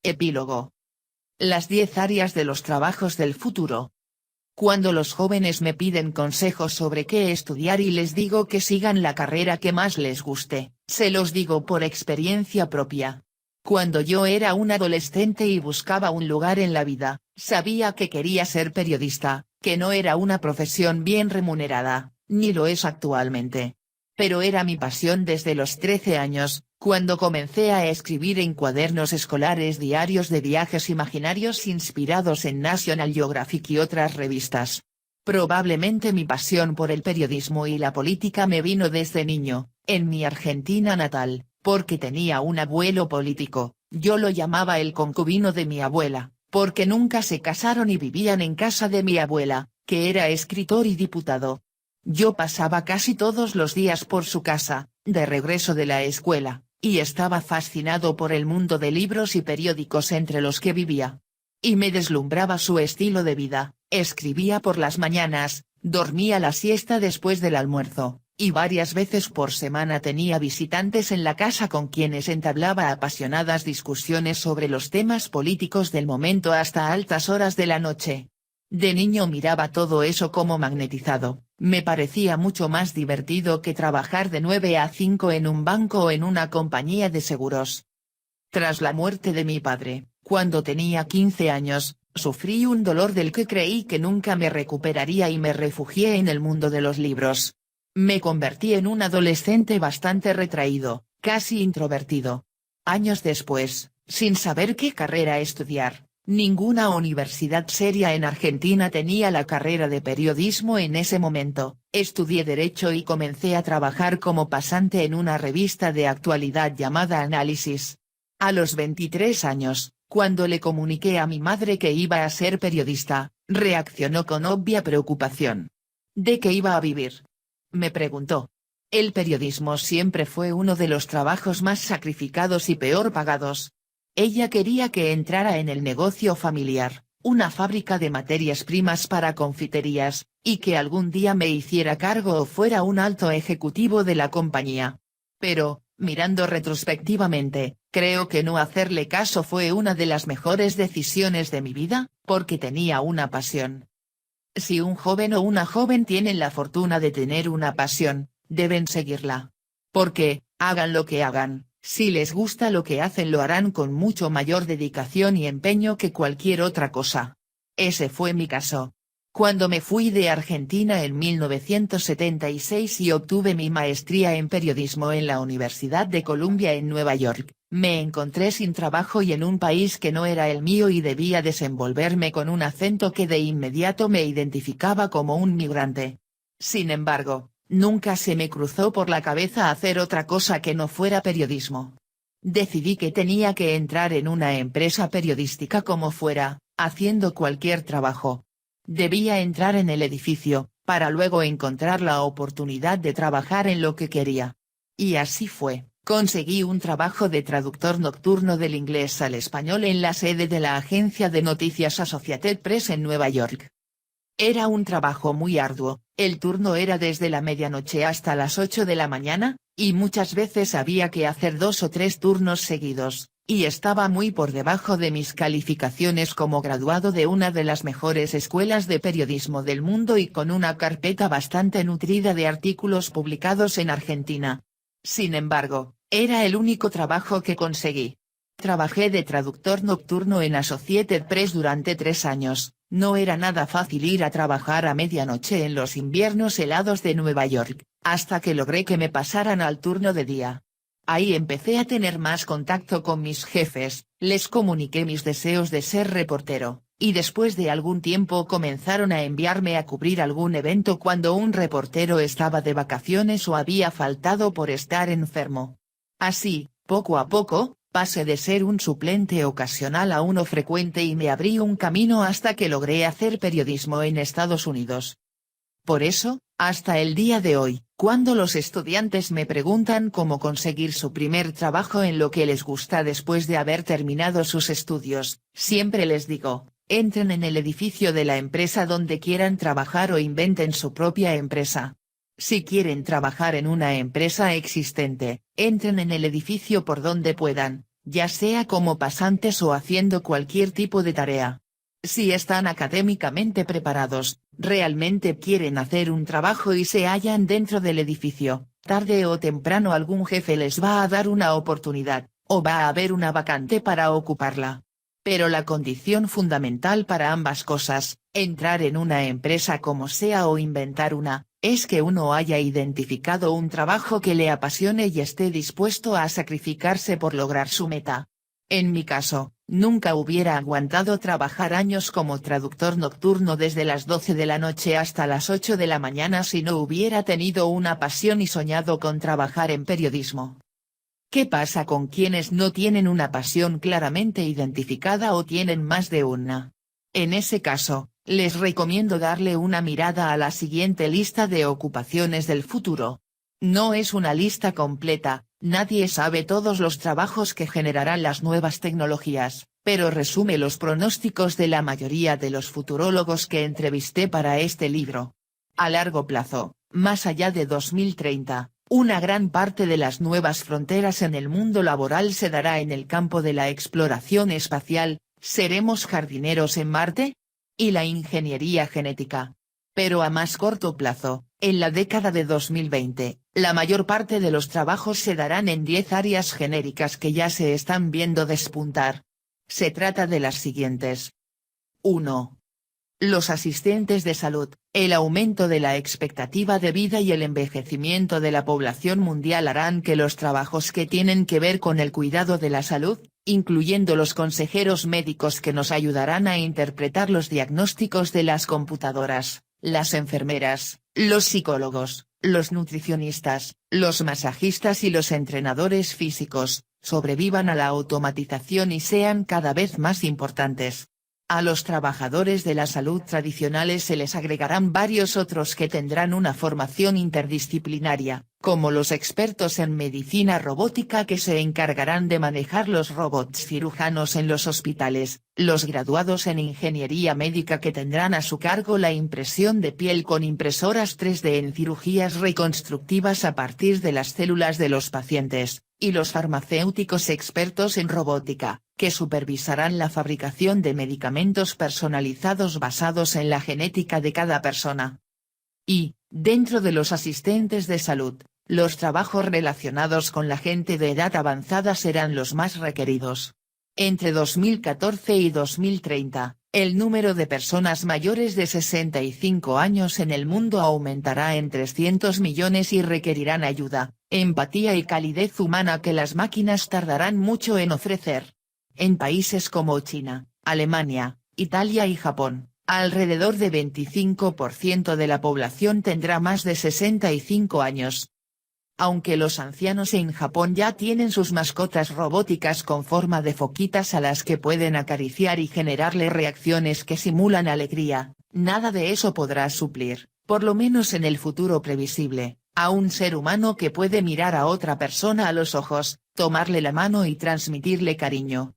Epílogo. Las 10 áreas de los trabajos del futuro. Cuando los jóvenes me piden consejos sobre qué estudiar y les digo que sigan la carrera que más les guste, se los digo por experiencia propia. Cuando yo era un adolescente y buscaba un lugar en la vida, sabía que quería ser periodista, que no era una profesión bien remunerada, ni lo es actualmente. Pero era mi pasión desde los 13 años, cuando comencé a escribir en cuadernos escolares diarios de viajes imaginarios inspirados en National Geographic y otras revistas. Probablemente mi pasión por el periodismo y la política me vino desde niño, en mi Argentina natal, porque tenía un abuelo político, yo lo llamaba el concubino de mi abuela, porque nunca se casaron y vivían en casa de mi abuela, que era escritor y diputado. Yo pasaba casi todos los días por su casa, de regreso de la escuela, y estaba fascinado por el mundo de libros y periódicos entre los que vivía. Y me deslumbraba su estilo de vida, escribía por las mañanas, dormía la siesta después del almuerzo, y varias veces por semana tenía visitantes en la casa con quienes entablaba apasionadas discusiones sobre los temas políticos del momento hasta altas horas de la noche. De niño miraba todo eso como magnetizado, me parecía mucho más divertido que trabajar de 9 a 5 en un banco o en una compañía de seguros. Tras la muerte de mi padre, cuando tenía 15 años, sufrí un dolor del que creí que nunca me recuperaría y me refugié en el mundo de los libros. Me convertí en un adolescente bastante retraído, casi introvertido. Años después, sin saber qué carrera estudiar, ninguna universidad seria en Argentina tenía la carrera de periodismo en ese momento, estudié Derecho y comencé a trabajar como pasante en una revista de actualidad llamada Análisis. A los 23 años, cuando le comuniqué a mi madre que iba a ser periodista, reaccionó con obvia preocupación. ¿De qué iba a vivir?, me preguntó. El periodismo siempre fue uno de los trabajos más sacrificados y peor pagados. Ella quería que entrara en el negocio familiar, una fábrica de materias primas para confiterías, y que algún día me hiciera cargo o fuera un alto ejecutivo de la compañía. Pero, mirando retrospectivamente, creo que no hacerle caso fue una de las mejores decisiones de mi vida, porque tenía una pasión. Si un joven o una joven tienen la fortuna de tener una pasión, deben seguirla. Porque, hagan lo que hagan, si les gusta lo que hacen lo harán con mucho mayor dedicación y empeño que cualquier otra cosa. Ese fue mi caso. Cuando me fui de Argentina en 1976 y obtuve mi maestría en periodismo en la Universidad de Columbia en Nueva York, me encontré sin trabajo y en un país que no era el mío y debía desenvolverme con un acento que de inmediato me identificaba como un migrante. Sin embargo, nunca se me cruzó por la cabeza hacer otra cosa que no fuera periodismo. Decidí que tenía que entrar en una empresa periodística como fuera, haciendo cualquier trabajo. Debía entrar en el edificio, para luego encontrar la oportunidad de trabajar en lo que quería. Y así fue, conseguí un trabajo de traductor nocturno del inglés al español en la sede de la agencia de noticias Associated Press en Nueva York. Era un trabajo muy arduo, el turno era desde la medianoche hasta las 8 de la mañana, y muchas veces había que hacer 2 o 3 turnos seguidos, y estaba muy por debajo de mis calificaciones como graduado de una de las mejores escuelas de periodismo del mundo y con una carpeta bastante nutrida de artículos publicados en Argentina. Sin embargo, era el único trabajo que conseguí. Trabajé de traductor nocturno en Associated Press durante 3 años. No era nada fácil ir a trabajar a medianoche en los inviernos helados de Nueva York, hasta que logré que me pasaran al turno de día. Ahí empecé a tener más contacto con mis jefes, les comuniqué mis deseos de ser reportero, y después de algún tiempo comenzaron a enviarme a cubrir algún evento cuando un reportero estaba de vacaciones o había faltado por estar enfermo. Así, poco a poco, pasé de ser un suplente ocasional a uno frecuente y me abrí un camino hasta que logré hacer periodismo en Estados Unidos. Por eso, hasta el día de hoy, cuando los estudiantes me preguntan cómo conseguir su primer trabajo en lo que les gusta después de haber terminado sus estudios, siempre les digo, entren en el edificio de la empresa donde quieran trabajar o inventen su propia empresa. Si quieren trabajar en una empresa existente, entren en el edificio por donde puedan, ya sea como pasantes o haciendo cualquier tipo de tarea. Si están académicamente preparados, realmente quieren hacer un trabajo y se hallan dentro del edificio, tarde o temprano algún jefe les va a dar una oportunidad, o va a haber una vacante para ocuparla. Pero la condición fundamental para ambas cosas, entrar en una empresa como sea o inventar una, es que uno haya identificado un trabajo que le apasione y esté dispuesto a sacrificarse por lograr su meta. En mi caso, nunca hubiera aguantado trabajar años como traductor nocturno desde las 12 de la noche hasta las 8 de la mañana si no hubiera tenido una pasión y soñado con trabajar en periodismo. ¿Qué pasa con quienes no tienen una pasión claramente identificada o tienen más de una? En ese caso, les recomiendo darle una mirada a la siguiente lista de ocupaciones del futuro. No es una lista completa, nadie sabe todos los trabajos que generarán las nuevas tecnologías, pero resume los pronósticos de la mayoría de los futurólogos que entrevisté para este libro. A largo plazo, más allá de 2030, una gran parte de las nuevas fronteras en el mundo laboral se dará en el campo de la exploración espacial. ¿Seremos jardineros en Marte? Y la ingeniería genética. Pero a más corto plazo, en la década de 2020, la mayor parte de los trabajos se darán en 10 áreas genéricas que ya se están viendo despuntar. Se trata de las siguientes. 1. Los asistentes de salud. El aumento de la expectativa de vida y el envejecimiento de la población mundial harán que los trabajos que tienen que ver con el cuidado de la salud, incluyendo los consejeros médicos que nos ayudarán a interpretar los diagnósticos de las computadoras, las enfermeras, los psicólogos, los nutricionistas, los masajistas y los entrenadores físicos, sobrevivan a la automatización y sean cada vez más importantes. A los trabajadores de la salud tradicionales se les agregarán varios otros que tendrán una formación interdisciplinaria, como los expertos en medicina robótica que se encargarán de manejar los robots cirujanos en los hospitales, los graduados en ingeniería médica que tendrán a su cargo la impresión de piel con impresoras 3D en cirugías reconstructivas a partir de las células de los pacientes, y los farmacéuticos expertos en robótica, que supervisarán la fabricación de medicamentos personalizados basados en la genética de cada persona. Y, dentro de los asistentes de salud, los trabajos relacionados con la gente de edad avanzada serán los más requeridos. Entre 2014 y 2030, el número de personas mayores de 65 años en el mundo aumentará en 300 millones y requerirán ayuda, empatía y calidez humana que las máquinas tardarán mucho en ofrecer. En países como China, Alemania, Italia y Japón, alrededor de 25% de la población tendrá más de 65 años. Aunque los ancianos en Japón ya tienen sus mascotas robóticas con forma de foquitas a las que pueden acariciar y generarle reacciones que simulan alegría, nada de eso podrá suplir, por lo menos en el futuro previsible, a un ser humano que puede mirar a otra persona a los ojos, tomarle la mano y transmitirle cariño.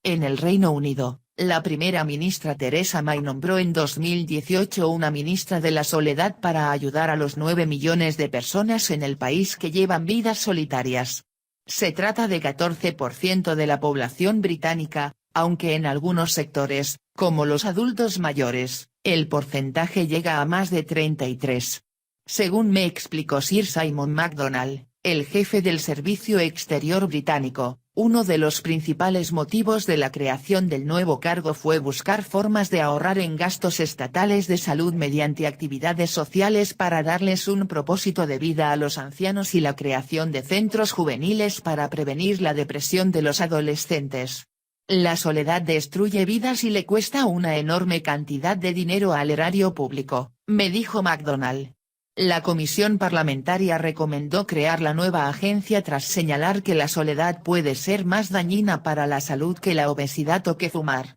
En el Reino Unido, la primera ministra Theresa May nombró en 2018 una ministra de la soledad para ayudar a los 9 millones de personas en el país que llevan vidas solitarias. Se trata de 14% de la población británica, aunque en algunos sectores, como los adultos mayores, el porcentaje llega a más de 33%. Según me explicó Sir Simon MacDonald, el jefe del Servicio Exterior británico, uno de los principales motivos de la creación del nuevo cargo fue buscar formas de ahorrar en gastos estatales de salud mediante actividades sociales para darles un propósito de vida a los ancianos y la creación de centros juveniles para prevenir la depresión de los adolescentes. La soledad destruye vidas y le cuesta una enorme cantidad de dinero al erario público, me dijo MacDonald. La comisión parlamentaria recomendó crear la nueva agencia tras señalar que la soledad puede ser más dañina para la salud que la obesidad o que fumar.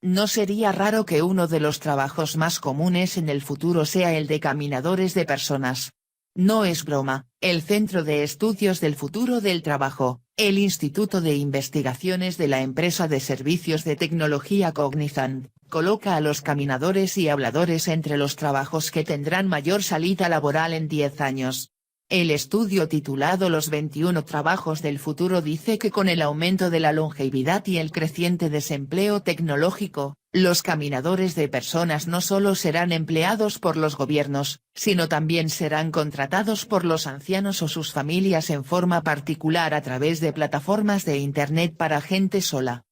No sería raro que uno de los trabajos más comunes en el futuro sea el de caminadores de personas. No es broma, el Centro de Estudios del Futuro del Trabajo, el Instituto de Investigaciones de la empresa de servicios de tecnología Cognizant, coloca a los caminadores y habladores entre los trabajos que tendrán mayor salida laboral en 10 años. El estudio titulado Los 21 trabajos del futuro dice que con el aumento de la longevidad y el creciente desempleo tecnológico, los caminadores de personas no solo serán empleados por los gobiernos, sino también serán contratados por los ancianos o sus familias en forma particular a través de plataformas de Internet para gente sola.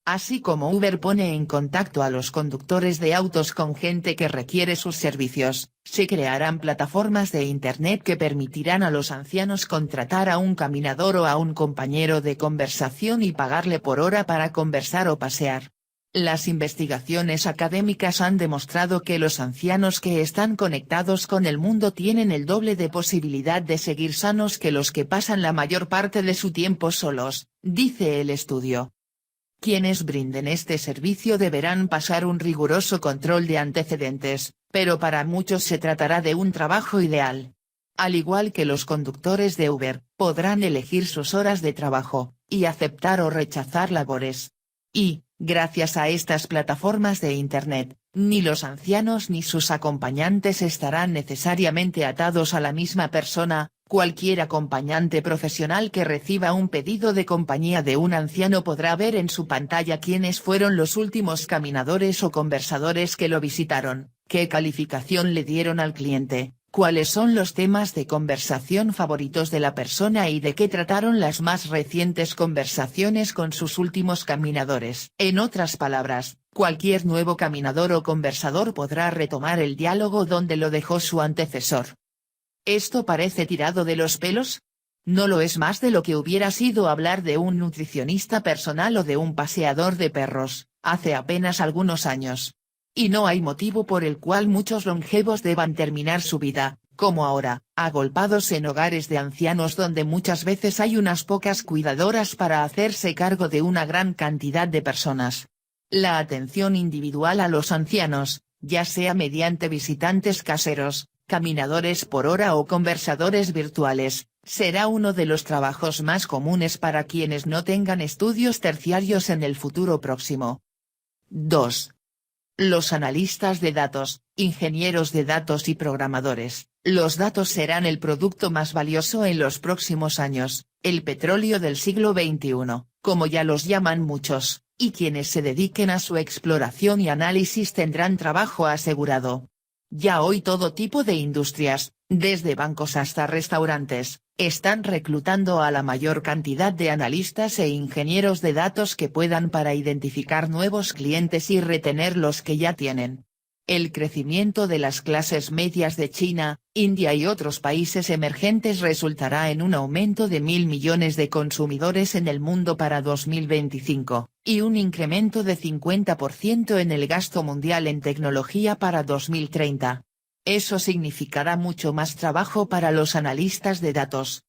Así como Uber pone en contacto a los conductores de autos con gente que requiere sus servicios, se crearán plataformas de Internet que permitirán a los ancianos contratar a un caminador o a un compañero de conversación y pagarle por hora para conversar o pasear. Las investigaciones académicas han demostrado que los ancianos que están conectados con el mundo tienen el doble de posibilidad de seguir sanos que los que pasan la mayor parte de su tiempo solos, dice el estudio. Quienes brinden este servicio deberán pasar un riguroso control de antecedentes, pero para muchos se tratará de un trabajo ideal. Al igual que los conductores de Uber, podrán elegir sus horas de trabajo, y aceptar o rechazar labores. Y, gracias a estas plataformas de Internet, ni los ancianos ni sus acompañantes estarán necesariamente atados a la misma persona. Cualquier acompañante profesional que reciba un pedido de compañía de un anciano podrá ver en su pantalla quiénes fueron los últimos caminadores o conversadores que lo visitaron, qué calificación le dieron al cliente, cuáles son los temas de conversación favoritos de la persona y de qué trataron las más recientes conversaciones con sus últimos caminadores. En otras palabras, cualquier nuevo caminador o conversador podrá retomar el diálogo donde lo dejó su antecesor. ¿Esto parece tirado de los pelos? No lo es más de lo que hubiera sido hablar de un nutricionista personal o de un paseador de perros, hace apenas algunos años. Y no hay motivo por el cual muchos longevos deban terminar su vida, como ahora, agolpados en hogares de ancianos donde muchas veces hay unas pocas cuidadoras para hacerse cargo de una gran cantidad de personas. La atención individual a los ancianos, ya sea mediante visitantes caseros, caminadores por hora o conversadores virtuales, será uno de los trabajos más comunes para quienes no tengan estudios terciarios en el futuro próximo. 2. Los analistas de datos, ingenieros de datos y programadores. Los datos serán el producto más valioso en los próximos años, el petróleo del siglo XXI, como ya los llaman muchos, y quienes se dediquen a su exploración y análisis tendrán trabajo asegurado. Ya hoy todo tipo de industrias, desde bancos hasta restaurantes, están reclutando a la mayor cantidad de analistas e ingenieros de datos que puedan para identificar nuevos clientes y retener los que ya tienen. El crecimiento de las clases medias de China, India y otros países emergentes resultará en un aumento de 1.000 millones de consumidores en el mundo para 2025, y un incremento de 50% en el gasto mundial en tecnología para 2030. Eso significará mucho más trabajo para los analistas de datos.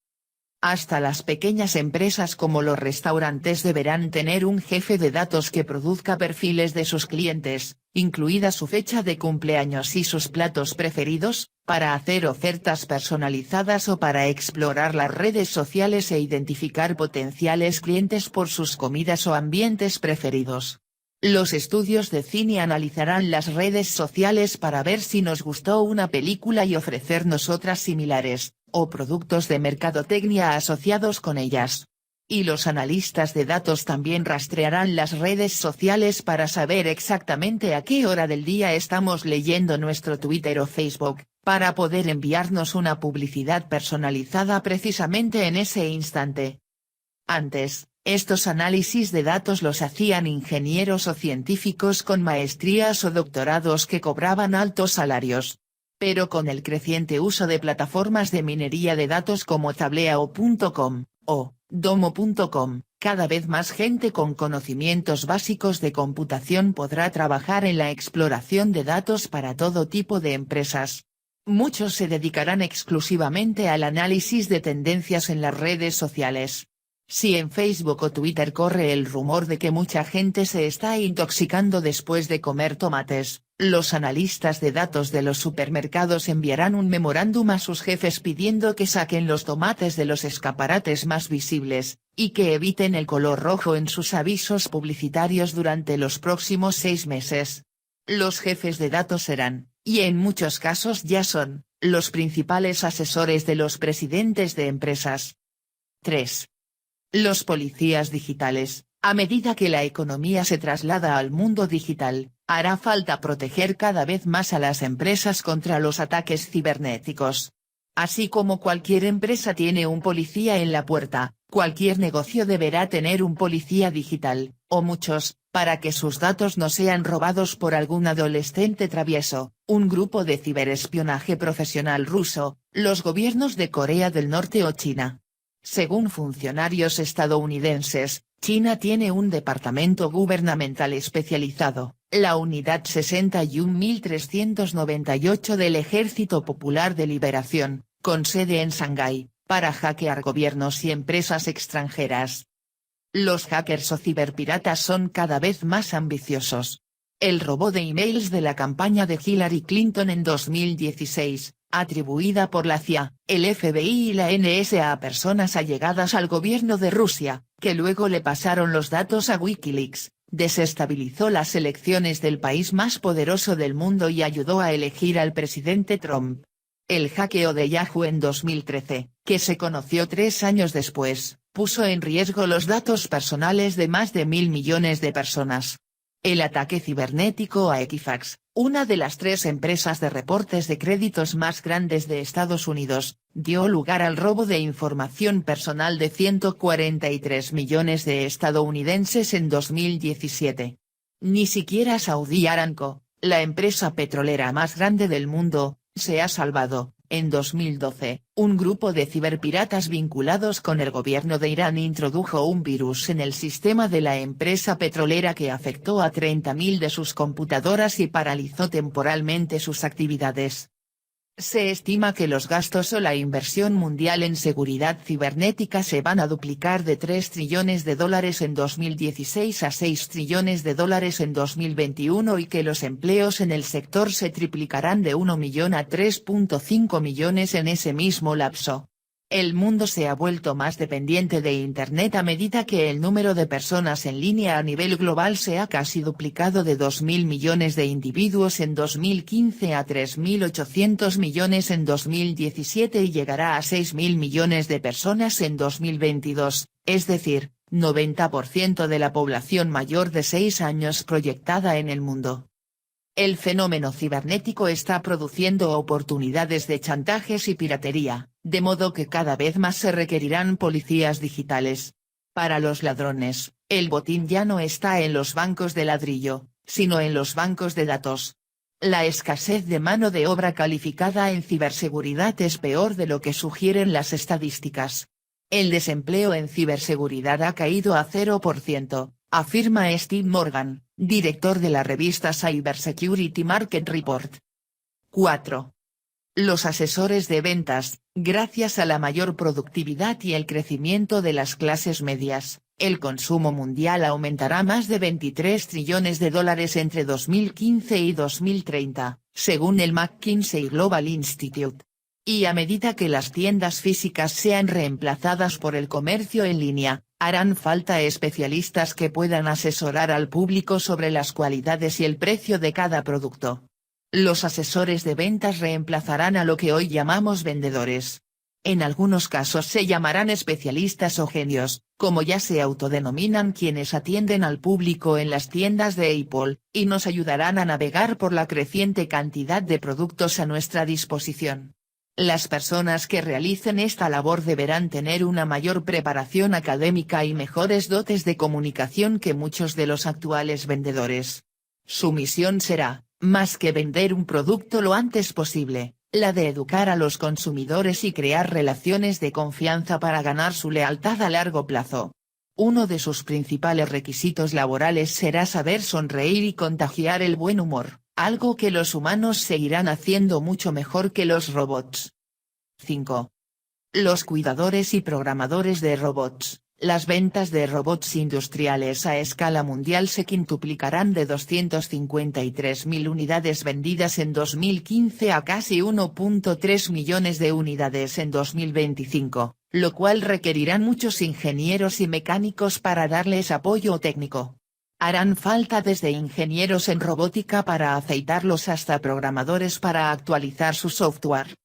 Hasta las pequeñas empresas como los restaurantes deberán tener un jefe de datos que produzca perfiles de sus clientes, incluida su fecha de cumpleaños y sus platos preferidos, para hacer ofertas personalizadas o para explorar las redes sociales e identificar potenciales clientes por sus comidas o ambientes preferidos. Los estudios de cine analizarán las redes sociales para ver si nos gustó una película y ofrecernos otras similares, o productos de mercadotecnia asociados con ellas. Y los analistas de datos también rastrearán las redes sociales para saber exactamente a qué hora del día estamos leyendo nuestro Twitter o Facebook, para poder enviarnos una publicidad personalizada precisamente en ese instante. Antes, estos análisis de datos los hacían ingenieros o científicos con maestrías o doctorados que cobraban altos salarios. Pero con el creciente uso de plataformas de minería de datos como Tablao.com, o Domo.com, cada vez más gente con conocimientos básicos de computación podrá trabajar en la exploración de datos para todo tipo de empresas. Muchos se dedicarán exclusivamente al análisis de tendencias en las redes sociales. Si en Facebook o Twitter corre el rumor de que mucha gente se está intoxicando después de comer tomates, los analistas de datos de los supermercados enviarán un memorándum a sus jefes pidiendo que saquen los tomates de los escaparates más visibles, y que eviten el color rojo en sus avisos publicitarios durante los próximos 6 meses. Los jefes de datos serán, Y en muchos casos ya son, los principales asesores de los presidentes de empresas. 3. Los policías digitales. A medida que la economía se traslada al mundo digital, hará falta proteger cada vez más a las empresas contra los ataques cibernéticos. Así como cualquier empresa tiene un policía en la puerta, cualquier negocio deberá tener un policía digital, o muchos, para que sus datos no sean robados por algún adolescente travieso, un grupo de ciberespionaje profesional ruso, los gobiernos de Corea del Norte o China. Según funcionarios estadounidenses, China tiene un departamento gubernamental especializado, la Unidad 61.398 del Ejército Popular de Liberación, con sede en Shanghái, para hackear gobiernos y empresas extranjeras. Los hackers o ciberpiratas son cada vez más ambiciosos. El robo de emails de la campaña de Hillary Clinton en 2016, atribuida por la CIA, el FBI y la NSA a personas allegadas al gobierno de Rusia, que luego le pasaron los datos a Wikileaks, desestabilizó las elecciones del país más poderoso del mundo y ayudó a elegir al presidente Trump. El hackeo de Yahoo en 2013, que se conoció 3 años después, puso en riesgo los datos personales de más de 1.000 millones de personas. El ataque cibernético a Equifax, una de las 3 empresas de reportes de créditos más grandes de Estados Unidos, dio lugar al robo de información personal de 143 millones de estadounidenses en 2017. Ni siquiera Saudi Aramco, la empresa petrolera más grande del mundo, se ha salvado. En 2012, un grupo de ciberpiratas vinculados con el gobierno de Irán introdujo un virus en el sistema de la empresa petrolera que afectó a 30.000 de sus computadoras y paralizó temporalmente sus actividades. Se estima que los gastos o la inversión mundial en seguridad cibernética se van a duplicar de $3 trillones en 2016 a $6 trillones en 2021 y que los empleos en el sector se triplicarán de 1 millón a 3.5 millones en ese mismo lapso. El mundo se ha vuelto más dependiente de Internet a medida que el número de personas en línea a nivel global se ha casi duplicado de 2.000 millones de individuos en 2015 a 3.800 millones en 2017 y llegará a 6.000 millones de personas en 2022, es decir, 90% de la población mayor de 6 años proyectada en el mundo. El fenómeno cibernético está produciendo oportunidades de chantajes y piratería, de modo que cada vez más se requerirán policías digitales. Para los ladrones, el botín ya no está en los bancos de ladrillo, sino en los bancos de datos. La escasez de mano de obra calificada en ciberseguridad es peor de lo que sugieren las estadísticas. El desempleo en ciberseguridad ha caído a 0%, afirma Steve Morgan, director de la revista Cybersecurity Market Report. 4. Los asesores de ventas, gracias a la mayor productividad y el crecimiento de las clases medias, el consumo mundial aumentará más de $23 trillones entre 2015 y 2030, según el McKinsey Global Institute. Y a medida que las tiendas físicas sean reemplazadas por el comercio en línea, harán falta especialistas que puedan asesorar al público sobre las cualidades y el precio de cada producto. Los asesores de ventas reemplazarán a lo que hoy llamamos vendedores. En algunos casos se llamarán especialistas o genios, como ya se autodenominan quienes atienden al público en las tiendas de Apple, y nos ayudarán a navegar por la creciente cantidad de productos a nuestra disposición. Las personas que realicen esta labor deberán tener una mayor preparación académica y mejores dotes de comunicación que muchos de los actuales vendedores. Su misión será, más que vender un producto lo antes posible, la de educar a los consumidores y crear relaciones de confianza para ganar su lealtad a largo plazo. Uno de sus principales requisitos laborales será saber sonreír y contagiar el buen humor, algo que los humanos seguirán haciendo mucho mejor que los robots. 5. Los cuidadores y programadores de robots. Las ventas de robots industriales a escala mundial se quintuplicarán de 253.000 unidades vendidas en 2015 a casi 1.3 millones de unidades en 2025, lo cual requerirán muchos ingenieros y mecánicos para darles apoyo técnico. Harán falta desde ingenieros en robótica para aceitarlos hasta programadores para actualizar su software.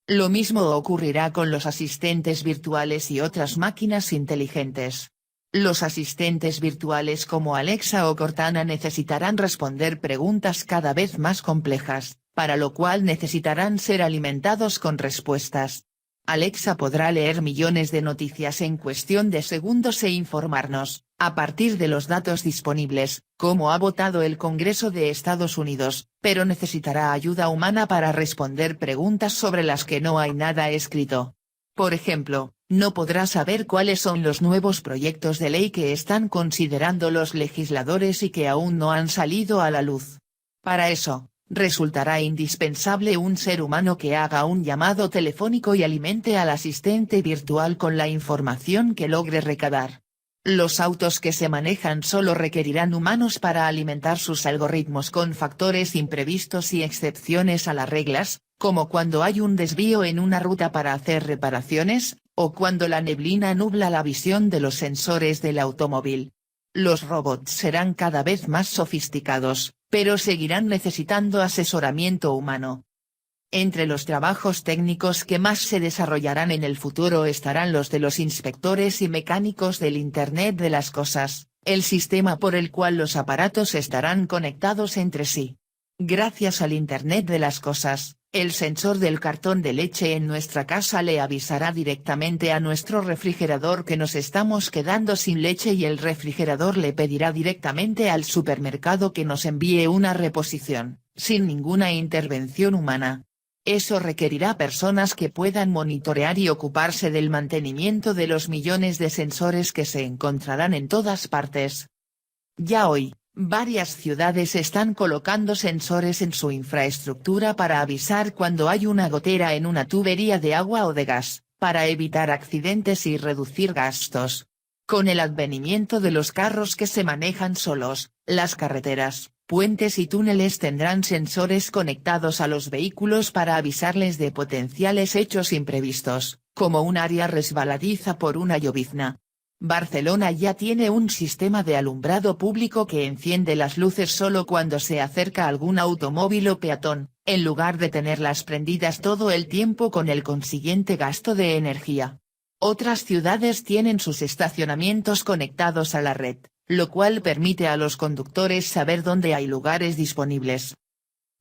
Lo mismo ocurrirá con los asistentes virtuales y otras máquinas inteligentes. Los asistentes virtuales como Alexa o Cortana necesitarán responder preguntas cada vez más complejas, para lo cual necesitarán ser alimentados con respuestas. Alexa podrá leer millones de noticias en cuestión de segundos e informarnos, a partir de los datos disponibles, cómo ha votado el Congreso de Estados Unidos, pero necesitará ayuda humana para responder preguntas sobre las que no hay nada escrito. Por ejemplo, no podrá saber cuáles son los nuevos proyectos de ley que están considerando los legisladores y que aún no han salido a la luz. Para eso, resultará indispensable un ser humano que haga un llamado telefónico y alimente al asistente virtual con la información que logre recabar. Los autos que se manejan solo requerirán humanos para alimentar sus algoritmos con factores imprevistos y excepciones a las reglas, como cuando hay un desvío en una ruta para hacer reparaciones, o cuando la neblina nubla la visión de los sensores del automóvil. Los robots serán cada vez más sofisticados, pero seguirán necesitando asesoramiento humano. Entre los trabajos técnicos que más se desarrollarán en el futuro estarán los de los inspectores y mecánicos del Internet de las cosas, el sistema por el cual los aparatos estarán conectados entre sí. Gracias al Internet de las cosas, el sensor del cartón de leche en nuestra casa le avisará directamente a nuestro refrigerador que nos estamos quedando sin leche y el refrigerador le pedirá directamente al supermercado que nos envíe una reposición, sin ninguna intervención humana. Eso requerirá personas que puedan monitorear y ocuparse del mantenimiento de los millones de sensores que se encontrarán en todas partes. Ya hoy, varias ciudades están colocando sensores en su infraestructura para avisar cuando hay una gotera en una tubería de agua o de gas, para evitar accidentes y reducir gastos. Con el advenimiento de los carros que se manejan solos, las carreteras, puentes y túneles tendrán sensores conectados a los vehículos para avisarles de potenciales hechos imprevistos, como un área resbaladiza por una llovizna. Barcelona ya tiene un sistema de alumbrado público que enciende las luces solo cuando se acerca algún automóvil o peatón, en lugar de tenerlas prendidas todo el tiempo con el consiguiente gasto de energía. Otras ciudades tienen sus estacionamientos conectados a la red, lo cual permite a los conductores saber dónde hay lugares disponibles.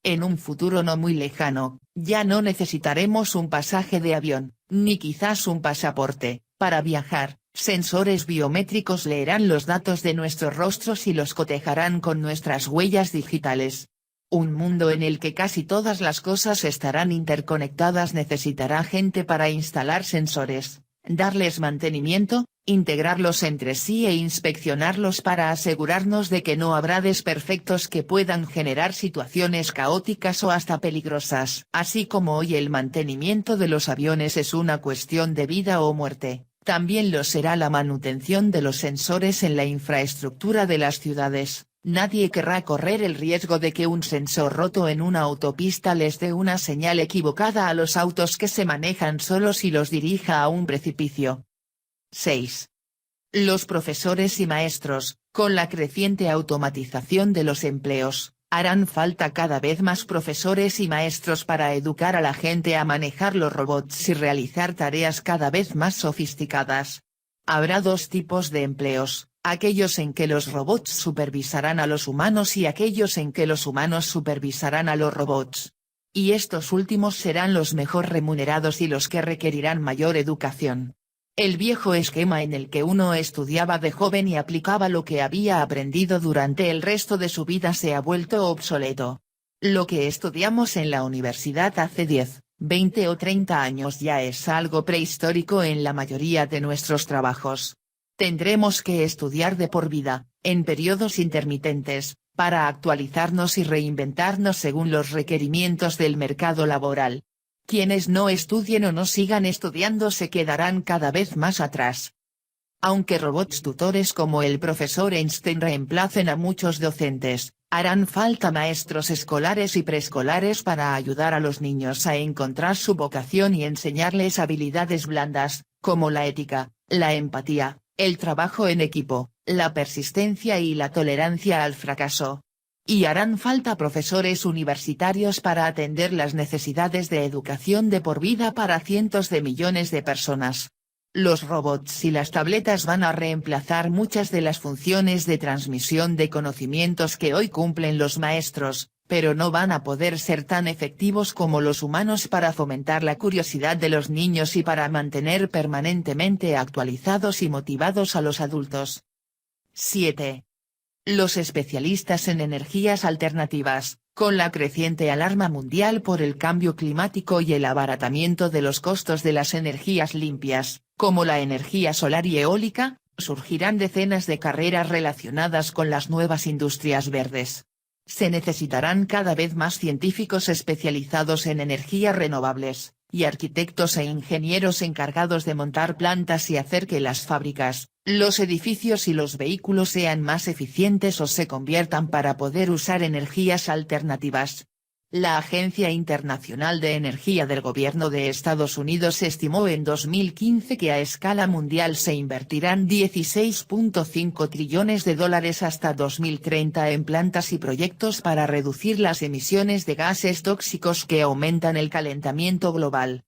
En un futuro no muy lejano, ya no necesitaremos un pasaje de avión, ni quizás un pasaporte, para viajar. Sensores biométricos leerán los datos de nuestros rostros y los cotejarán con nuestras huellas digitales. Un mundo en el que casi todas las cosas estarán interconectadas necesitará gente para instalar sensores, darles mantenimiento, integrarlos entre sí e inspeccionarlos para asegurarnos de que no habrá desperfectos que puedan generar situaciones caóticas o hasta peligrosas. Así como hoy el mantenimiento de los aviones es una cuestión de vida o muerte, también lo será la manutención de los sensores en la infraestructura de las ciudades. Nadie querrá correr el riesgo de que un sensor roto en una autopista les dé una señal equivocada a los autos que se manejan solos y los dirija a un precipicio. 6. Los profesores y maestros, con la creciente automatización de los empleos, harán falta cada vez más profesores y maestros para educar a la gente a manejar los robots y realizar tareas cada vez más sofisticadas. Habrá dos tipos de empleos, aquellos en que los robots supervisarán a los humanos y aquellos en que los humanos supervisarán a los robots. Y estos últimos serán los mejor remunerados y los que requerirán mayor educación. El viejo esquema en el que uno estudiaba de joven y aplicaba lo que había aprendido durante el resto de su vida se ha vuelto obsoleto. Lo que estudiamos en la universidad hace 10, 20 o 30 años ya es algo prehistórico en la mayoría de nuestros trabajos. Tendremos que estudiar de por vida, en periodos intermitentes, para actualizarnos y reinventarnos según los requerimientos del mercado laboral. Quienes no estudien o no sigan estudiando se quedarán cada vez más atrás. Aunque robots tutores como el profesor Einstein reemplacen a muchos docentes, harán falta maestros escolares y preescolares para ayudar a los niños a encontrar su vocación y enseñarles habilidades blandas, como la ética, la empatía, el trabajo en equipo, la persistencia y la tolerancia al fracaso. Y harán falta profesores universitarios para atender las necesidades de educación de por vida para cientos de millones de personas. Los robots y las tabletas van a reemplazar muchas de las funciones de transmisión de conocimientos que hoy cumplen los maestros, pero no van a poder ser tan efectivos como los humanos para fomentar la curiosidad de los niños y para mantener permanentemente actualizados y motivados a los adultos. 7. Los especialistas en energías alternativas, con la creciente alarma mundial por el cambio climático y el abaratamiento de los costos de las energías limpias, como la energía solar y eólica, surgirán decenas de carreras relacionadas con las nuevas industrias verdes. Se necesitarán cada vez más científicos especializados en energías renovables, y arquitectos e ingenieros encargados de montar plantas y hacer que las fábricas, los edificios y los vehículos sean más eficientes o se conviertan para poder usar energías alternativas. La Agencia Internacional de Energía del Gobierno de Estados Unidos estimó en 2015 que a escala mundial se invertirán $16.5 trillones hasta 2030 en plantas y proyectos para reducir las emisiones de gases tóxicos que aumentan el calentamiento global.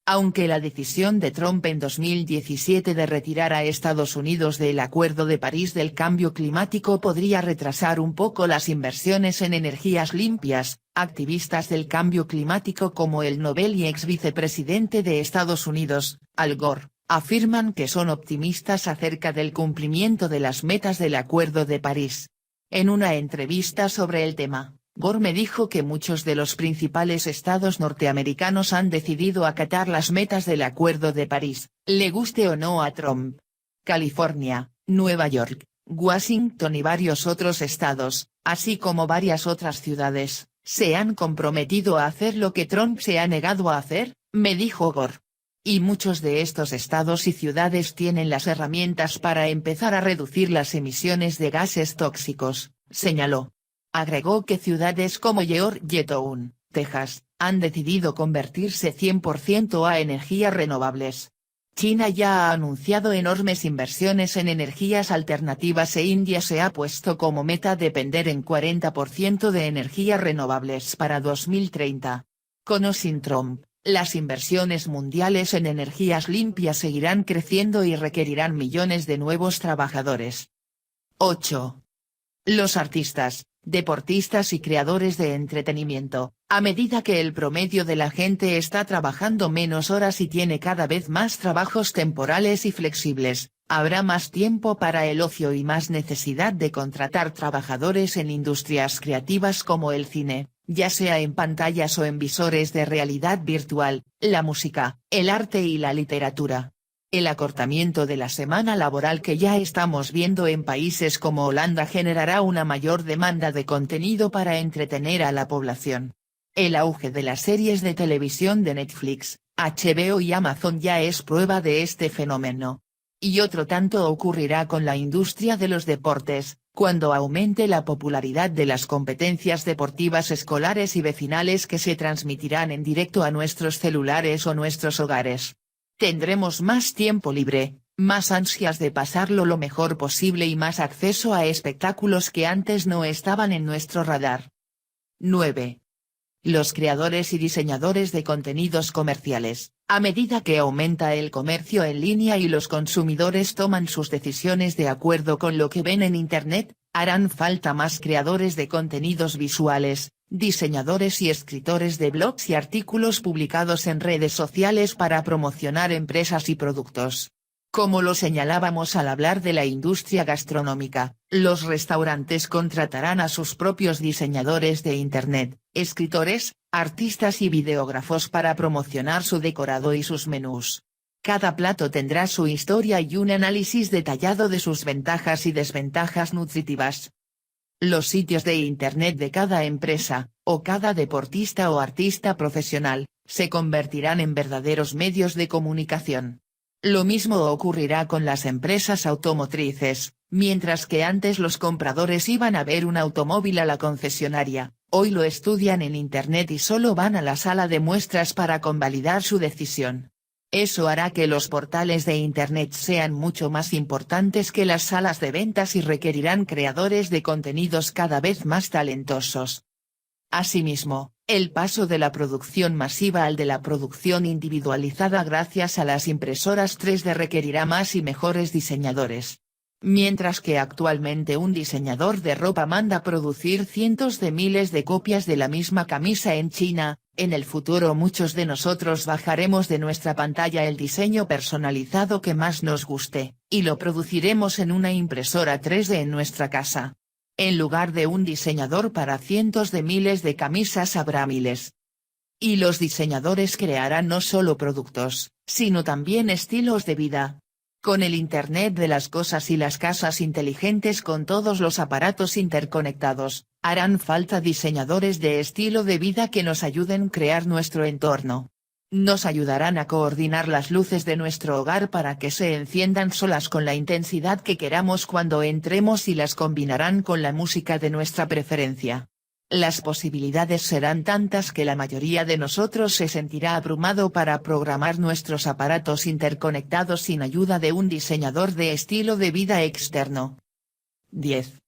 Aunque la decisión de Trump en 2017 de retirar a Estados Unidos del Acuerdo de París del Cambio Climático podría retrasar un poco las inversiones en energías limpias, activistas del cambio climático como el Nobel y ex vicepresidente de Estados Unidos, Al Gore, afirman que son optimistas acerca del cumplimiento de las metas del Acuerdo de París. En una entrevista sobre el tema, Gore me dijo que muchos de los principales estados norteamericanos han decidido acatar las metas del Acuerdo de París, le guste o no a Trump. California, Nueva York, Washington y varios otros estados, así como varias otras ciudades, se han comprometido a hacer lo que Trump se ha negado a hacer, me dijo Gore. Y muchos de estos estados y ciudades tienen las herramientas para empezar a reducir las emisiones de gases tóxicos, señaló. Agregó que ciudades como Georgetown, Texas, han decidido convertirse 100% a energías renovables. China ya ha anunciado enormes inversiones en energías alternativas e India se ha puesto como meta depender en 40% de energías renovables para 2030. Con o sin Trump, las inversiones mundiales en energías limpias seguirán creciendo y requerirán millones de nuevos trabajadores. 8. Los artistas, deportistas y creadores de entretenimiento, a medida que el promedio de la gente está trabajando menos horas y tiene cada vez más trabajos temporales y flexibles, habrá más tiempo para el ocio y más necesidad de contratar trabajadores en industrias creativas como el cine, ya sea en pantallas o en visores de realidad virtual, la música, el arte y la literatura. El acortamiento de la semana laboral que ya estamos viendo en países como Holanda generará una mayor demanda de contenido para entretener a la población. El auge de las series de televisión de Netflix, HBO y Amazon ya es prueba de este fenómeno. Y otro tanto ocurrirá con la industria de los deportes, cuando aumente la popularidad de las competencias deportivas escolares y vecinales que se transmitirán en directo a nuestros celulares o nuestros hogares. Tendremos más tiempo libre, más ansias de pasarlo lo mejor posible y más acceso a espectáculos que antes no estaban en nuestro radar. 9. Los creadores y diseñadores de contenidos comerciales, a medida que aumenta el comercio en línea y los consumidores toman sus decisiones de acuerdo con lo que ven en Internet, harán falta más creadores de contenidos visuales, diseñadores y escritores de blogs y artículos publicados en redes sociales para promocionar empresas y productos. Como lo señalábamos al hablar de la industria gastronómica, los restaurantes contratarán a sus propios diseñadores de Internet, escritores, artistas y videógrafos para promocionar su decorado y sus menús. Cada plato tendrá su historia y un análisis detallado de sus ventajas y desventajas nutritivas. Los sitios de Internet de cada empresa, o cada deportista o artista profesional, se convertirán en verdaderos medios de comunicación. Lo mismo ocurrirá con las empresas automotrices, mientras que antes los compradores iban a ver un automóvil a la concesionaria, hoy lo estudian en Internet y solo van a la sala de muestras para convalidar su decisión. Eso hará que los portales de Internet sean mucho más importantes que las salas de ventas y requerirán creadores de contenidos cada vez más talentosos. Asimismo, el paso de la producción masiva al de la producción individualizada gracias a las impresoras 3D requerirá más y mejores diseñadores. Mientras que actualmente un diseñador de ropa manda producir cientos de miles de copias de la misma camisa en China, en el futuro muchos de nosotros bajaremos de nuestra pantalla el diseño personalizado que más nos guste, y lo produciremos en una impresora 3D en nuestra casa. En lugar de un diseñador para cientos de miles de camisas habrá miles. Y los diseñadores crearán no solo productos, sino también estilos de vida. Con el Internet de las cosas y las casas inteligentes con todos los aparatos interconectados, harán falta diseñadores de estilo de vida que nos ayuden a crear nuestro entorno. Nos ayudarán a coordinar las luces de nuestro hogar para que se enciendan solas con la intensidad que queramos cuando entremos y las combinarán con la música de nuestra preferencia. Las posibilidades serán tantas que la mayoría de nosotros se sentirá abrumado para programar nuestros aparatos interconectados sin ayuda de un diseñador de estilo de vida externo. 10.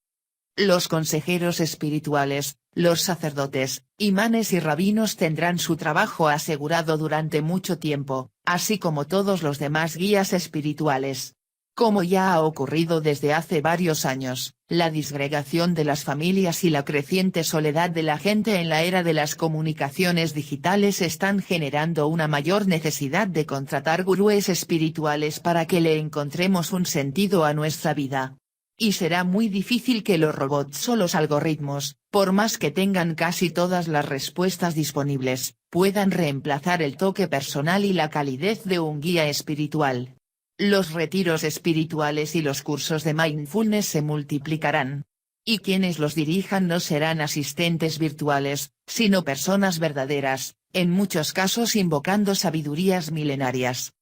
Los consejeros espirituales, los sacerdotes, imanes y rabinos tendrán su trabajo asegurado durante mucho tiempo, así como todos los demás guías espirituales. Como ya ha ocurrido desde hace varios años, la disgregación de las familias y la creciente soledad de la gente en la era de las comunicaciones digitales están generando una mayor necesidad de contratar gurúes espirituales para que le encontremos un sentido a nuestra vida. Y será muy difícil que los robots o los algoritmos, por más que tengan casi todas las respuestas disponibles, puedan reemplazar el toque personal y la calidez de un guía espiritual. Los retiros espirituales y los cursos de mindfulness se multiplicarán. Y quienes los dirijan no serán asistentes virtuales, sino personas verdaderas, en muchos casos invocando sabidurías milenarias.